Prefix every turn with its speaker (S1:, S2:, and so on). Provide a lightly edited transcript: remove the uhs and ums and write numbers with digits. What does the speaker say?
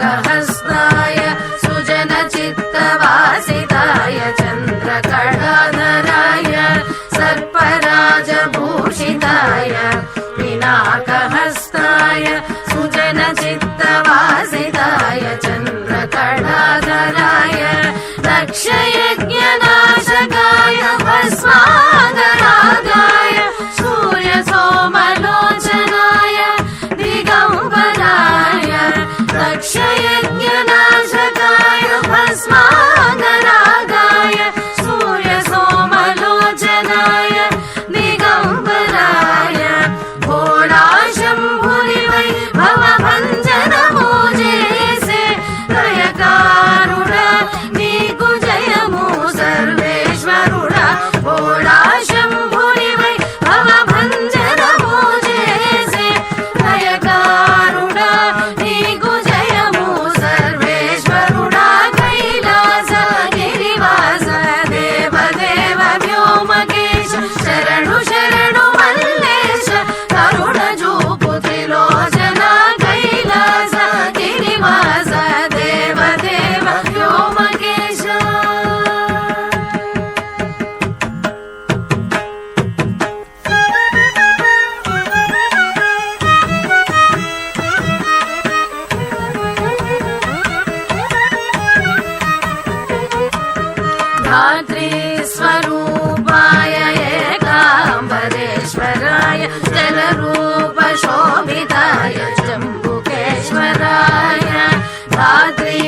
S1: पिनाकहस्ताय सुजनचित्तवासिताय चन्द्रकलाधराय सर्पराजभूषिताय पिनाकहस्ताय सुजनचित्तवासिताय चन्द्रकलाधराय दक्षयज्ञनाशकाय भस्मागरागाय सूर्यसोमलोचनाय दिगम्बराय दक्षयज्ञनाशकाय भस्मागरागाय सूर्यसोमलोचनाय दिगम्बराय भोलाशम्भुरिवै भवभञ्जनमोजेसे दयकारुणा नीकु जयमु सर्वेश्वरुडा भोलाशम्भुरिवै भवभञ्जनमोजेसे दयकारुणा नीकु जयमु सर्वेश्वरुडा कैलास गिरिवास देवदेव व्योमकेश शरणु शरणु मल्लेश करुण जूपु त्रिलोचना कैलास गिरिवास देवदेव व्योमकेश धात्रीस्वरूपाय एकाम्बरेश्वराय जलरूपशोभिताय जम्बुकेश्वराय धात्री